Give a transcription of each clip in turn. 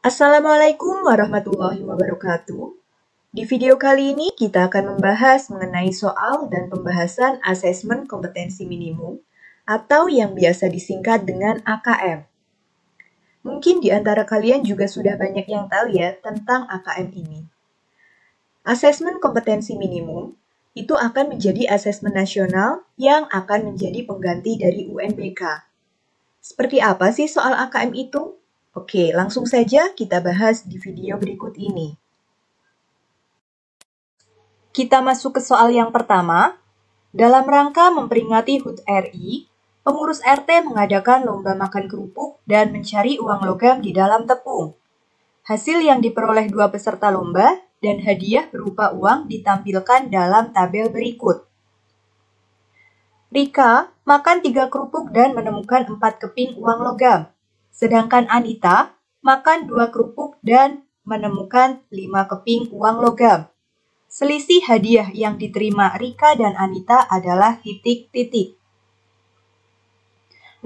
Assalamualaikum warahmatullahi wabarakatuh. Di video kali ini kita akan membahas mengenai soal dan pembahasan asesmen kompetensi minimum atau yang biasa disingkat dengan AKM. Mungkin di antara kalian juga sudah banyak yang tahu ya tentang AKM ini. Asesmen kompetensi minimum itu akan menjadi asesmen nasional yang akan menjadi pengganti dari UNBK. Seperti apa sih soal AKM itu? Oke, langsung saja kita bahas di video berikut ini. Kita masuk ke soal yang pertama. Dalam rangka memperingati HUT RI, pengurus RT mengadakan lomba makan kerupuk dan mencari uang logam di dalam tepung. Hasil yang diperoleh dua peserta lomba dan hadiah berupa uang ditampilkan dalam tabel berikut. Rika makan 3 kerupuk dan menemukan 4 keping uang logam. Sedangkan Anita makan 2 kerupuk dan menemukan 5 keping uang logam. Selisih hadiah yang diterima Rika dan Anita adalah titik-titik.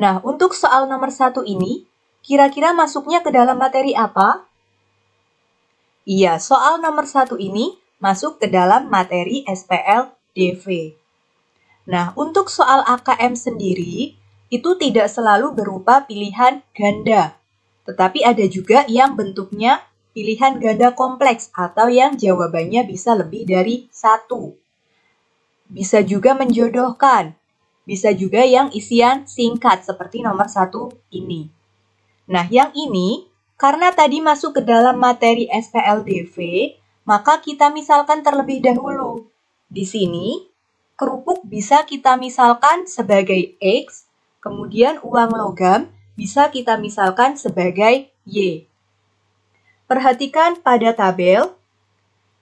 Nah, untuk soal nomor 1 ini, kira-kira masuknya ke dalam materi apa? Iya, soal nomor 1 ini masuk ke dalam materi SPL-DV. Nah, untuk soal AKM sendiri, itu tidak selalu berupa pilihan ganda, tetapi ada juga yang bentuknya pilihan ganda kompleks atau yang jawabannya bisa lebih dari 1. Bisa juga menjodohkan, bisa juga yang isian singkat seperti nomor 1 ini. Nah, yang ini, karena tadi masuk ke dalam materi SPL-DV, maka kita misalkan terlebih dahulu. Di sini, kerupuk bisa kita misalkan sebagai X, kemudian uang logam bisa kita misalkan sebagai Y. Perhatikan pada tabel.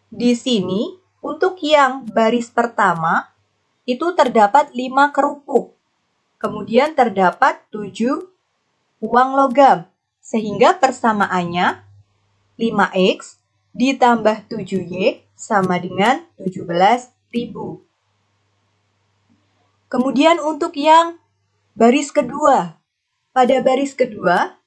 Di sini, untuk yang baris pertama, itu terdapat 5 kerupuk. Kemudian terdapat 7 uang logam. Sehingga persamaannya 5X ditambah 7Y sama dengan 17.000. Kemudian untuk yang baris kedua. Pada baris kedua,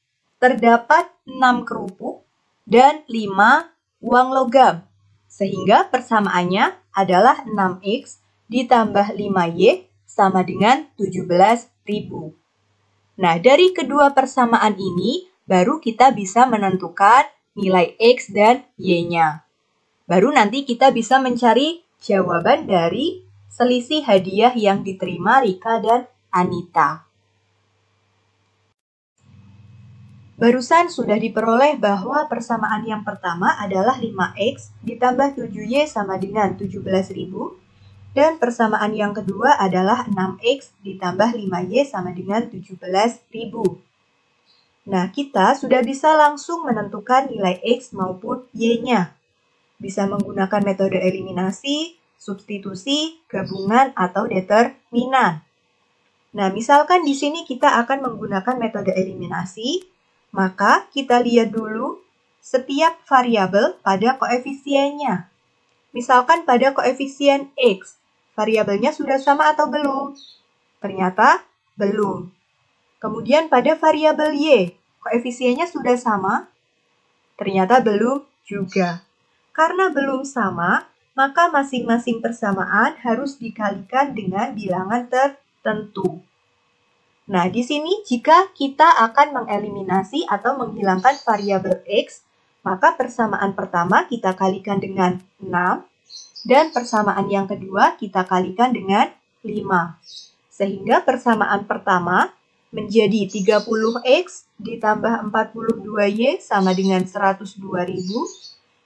terdapat 6 kerupuk dan 5 uang logam. Sehingga persamaannya adalah 6X ditambah 5Y sama dengan 17.000. Nah, dari kedua persamaan ini, baru kita bisa menentukan nilai X dan Y-nya. Baru nanti kita bisa mencari jawaban dari selisih hadiah yang diterima Rika dan Anita. Barusan sudah diperoleh bahwa persamaan yang pertama adalah 5X ditambah 7Y sama dengan 17.000 dan persamaan yang kedua adalah 6X ditambah 5Y sama dengan 17.000. Nah, kita sudah bisa langsung menentukan nilai X maupun Y-nya. Bisa menggunakan metode eliminasi, substitusi, gabungan, atau determinan. Nah, misalkan di sini kita akan menggunakan metode eliminasi, maka kita lihat dulu setiap variabel pada koefisiennya. Misalkan pada koefisien X, variabelnya sudah sama atau belum? Ternyata belum. Kemudian pada variabel Y, koefisiennya sudah sama? Ternyata belum juga. Karena belum sama, maka masing-masing persamaan harus dikalikan dengan bilangan tertentu. Nah, di sini jika kita akan mengeliminasi atau menghilangkan variabel X, maka persamaan pertama kita kalikan dengan 6, dan persamaan yang kedua kita kalikan dengan 5. Sehingga persamaan pertama menjadi 30X ditambah 42Y sama dengan 102.000,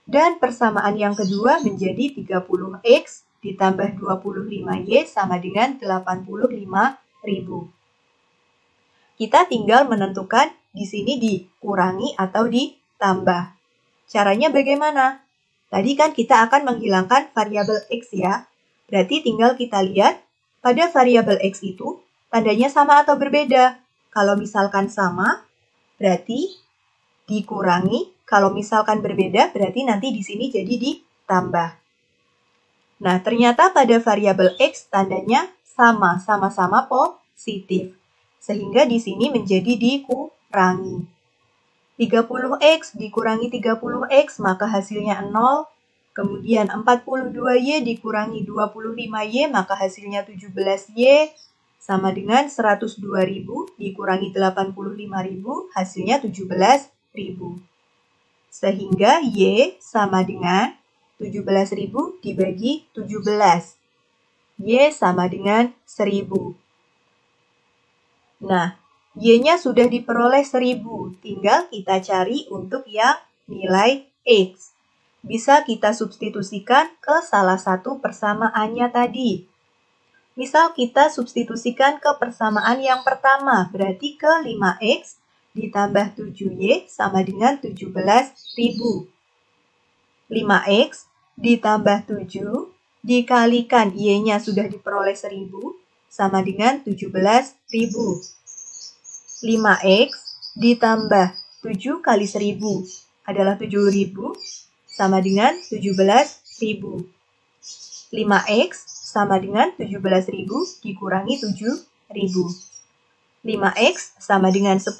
dan persamaan yang kedua menjadi 30X ditambah 25Y sama dengan 85.000. Kita tinggal menentukan di sini dikurangi atau ditambah. Caranya bagaimana? Tadi kan kita akan menghilangkan variabel X ya. Berarti tinggal kita lihat pada variabel X itu tandanya sama atau berbeda. Kalau misalkan sama, berarti dikurangi. Kalau misalkan berbeda, berarti nanti di sini jadi ditambah. Nah, ternyata pada variabel X tandanya sama-sama positif. Sehingga di sini menjadi dikurangi. 30X dikurangi 30X maka hasilnya 0. Kemudian 42Y dikurangi 25Y maka hasilnya 17Y. Sama dengan 102.000 dikurangi 85.000 hasilnya 17.000. Sehingga Y sama dengan 17.000 dibagi 17. Y sama dengan 1.000. Nah, Y-nya sudah diperoleh 1.000. Tinggal kita cari untuk yang nilai X. Bisa kita substitusikan ke salah satu persamaannya tadi. Misal kita substitusikan ke persamaan yang pertama, berarti ke 5X ditambah 7Y sama dengan 17.000. 5X ditambah 7 dikalikan Y-nya sudah diperoleh 1.000 sama dengan 17.000. 5X ditambah 7 kali 1.000 adalah 7.000 sama dengan 17.000. 5X sama dengan 17.000 dikurangi 7.000. 5X sama dengan 10.000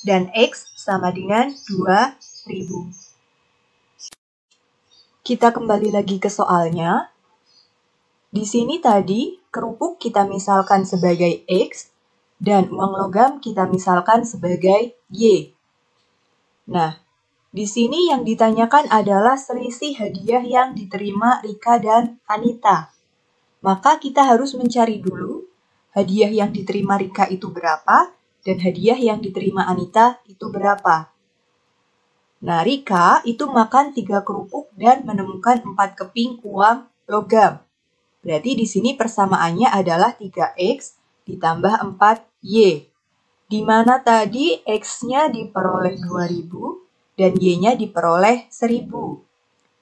dan X sama dengan 2.000. Kita kembali lagi ke soalnya. Di sini tadi kerupuk kita misalkan sebagai X dan uang logam kita misalkan sebagai Y. Nah, di sini yang ditanyakan adalah selisih hadiah yang diterima Rika dan Anita. Maka kita harus mencari dulu hadiah yang diterima Rika itu berapa dan hadiah yang diterima Anita itu berapa. Nah, Rika itu makan 3 kerupuk dan menemukan 4 keping uang logam. Berarti di sini persamaannya adalah 3X ditambah 4Y. Di mana tadi X-nya diperoleh 2.000 dan Y-nya diperoleh 1.000.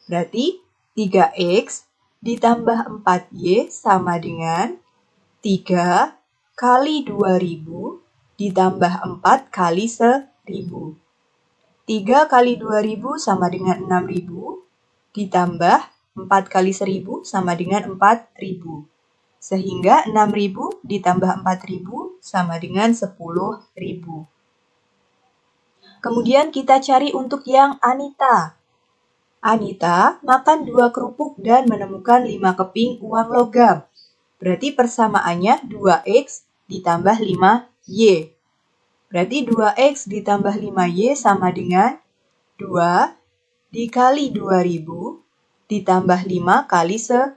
Berarti 3X ditambah 4Y sama dengan 3 kali 2.000 ditambah 4 kali 1.000. 3 kali 2.000 sama dengan 6.000 ditambah 4 kali 1.000 sama dengan 4.000. Sehingga 6.000 ditambah 4.000 sama dengan 10.000. Kemudian kita cari untuk yang Anita. Anita makan 2 kerupuk dan menemukan 5 keping uang logam. Berarti persamaannya 2X ditambah 5Y. Berarti 2X ditambah 5Y sama dengan 2 dikali 2.000 ditambah 5 kali 1.000.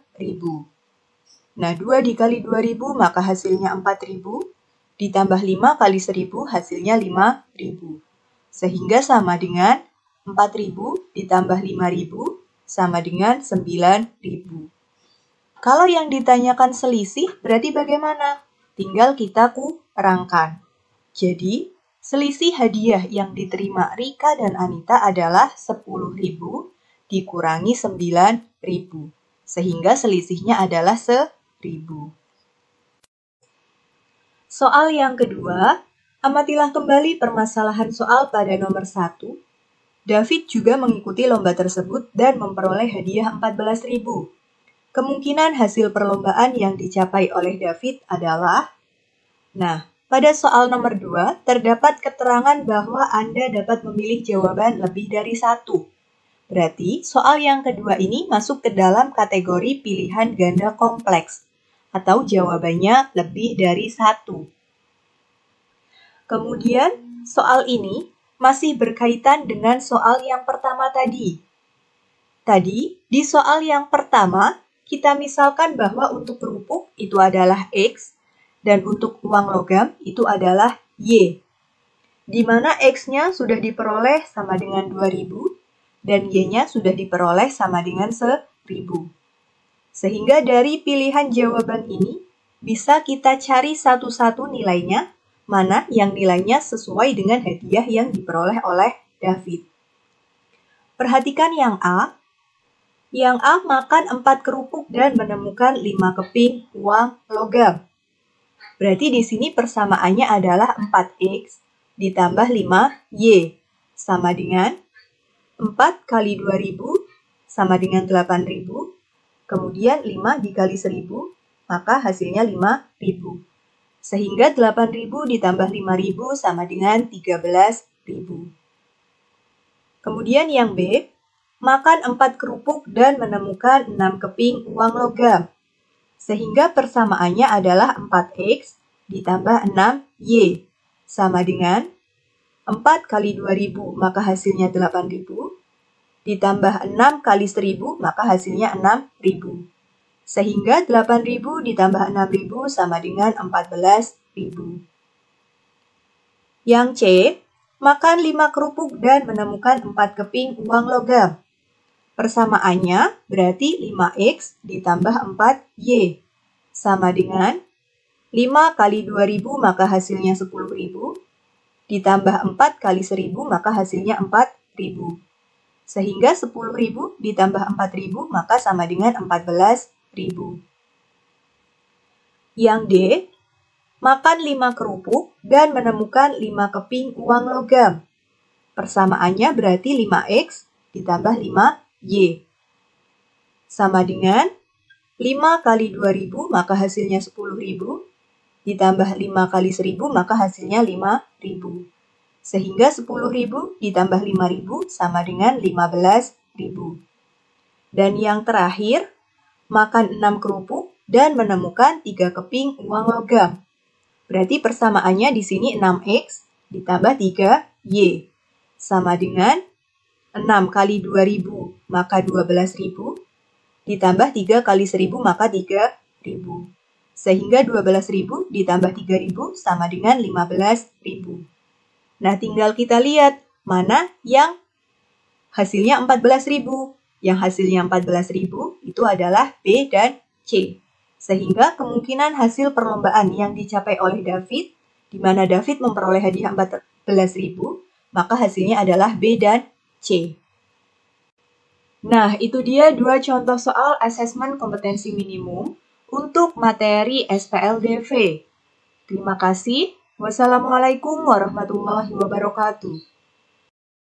Nah, 2 dikali 2.000 maka hasilnya 4.000, ditambah 5 kali 1.000 hasilnya 5.000. Sehingga sama dengan 4.000 ditambah 5.000 sama dengan 9.000. Kalau yang ditanyakan selisih berarti bagaimana? Tinggal kita kurangkan. Jadi, selisih hadiah yang diterima Rika dan Anita adalah 10.000 dikurangi 9.000. Sehingga selisihnya adalah 1.000. Soal yang kedua, amatilah kembali permasalahan soal pada nomor 1. David juga mengikuti lomba tersebut dan memperoleh hadiah 14.000. Kemungkinan hasil perlombaan yang dicapai oleh David adalah, nah, pada soal nomor 2, terdapat keterangan bahwa Anda dapat memilih jawaban lebih dari 1. Berarti, soal yang kedua ini masuk ke dalam kategori pilihan ganda kompleks, atau jawabannya lebih dari 1. Kemudian, soal ini masih berkaitan dengan soal yang pertama tadi. Tadi, di soal yang pertama, kita misalkan bahwa untuk kerupuk itu adalah X, dan untuk uang logam itu adalah Y. Di mana X-nya sudah diperoleh sama dengan 2.000, dan Y-nya sudah diperoleh sama dengan 1.000. Sehingga dari pilihan jawaban ini, bisa kita cari satu-satu nilainya, mana yang nilainya sesuai dengan hadiah yang diperoleh oleh David. Perhatikan yang A. Yang A makan 4 kerupuk dan menemukan 5 keping uang logam. Berarti di sini persamaannya adalah 4X ditambah 5Y sama dengan 4 kali 2.000 sama dengan 8.000. Kemudian 5 dikali 1.000, maka hasilnya 5.000. Sehingga 8.000 ditambah 5.000 sama dengan 13.000. Kemudian yang B, makan 4 kerupuk dan menemukan 6 keping uang logam. Sehingga persamaannya adalah 4X ditambah 6Y. Sama dengan 4 kali 2000 maka hasilnya 8000. Ditambah 6 kali 1000 maka hasilnya 6000. Sehingga 8000 ditambah 6000 sama dengan 14000. Yang C, makan 5 kerupuk dan menemukan 4 keping uang logam. Persamaannya berarti 5X ditambah 4Y. Sama dengan 5 kali 2000 maka hasilnya 10.000. Ditambah 4 kali 1000 maka hasilnya 4000. Sehingga 10.000 ditambah 4.000 maka sama dengan 14.000. Yang D, makan 5 kerupuk dan menemukan 5 keping uang logam. Persamaannya berarti 5X ditambah 5Y. Sama dengan 5 kali 2000 maka hasilnya 10.000. Ditambah 5 kali 1000 maka hasilnya 5.000. Sehingga 10.000 ditambah 5.000 sama dengan 15.000. Dan yang terakhir, makan 6 kerupuk dan menemukan 3 keping uang logam. Berarti persamaannya di sini 6X ditambah 3Y. Sama dengan 6 kali 2000 maka 12.000. Ditambah 3 kali 1000 maka 3.000. Sehingga 12.000 ditambah 3.000 sama dengan 15.000. Nah, tinggal kita lihat mana yang hasilnya 14.000. Yang hasilnya 14.000 itu adalah B dan C. Sehingga kemungkinan hasil perlombaan yang dicapai oleh David, di mana David memperoleh hadiah 14.000, maka hasilnya adalah B dan C. Nah, itu dia 2 contoh soal asesmen kompetensi minimum untuk materi SPLDV. Terima kasih. Wassalamualaikum warahmatullahi wabarakatuh.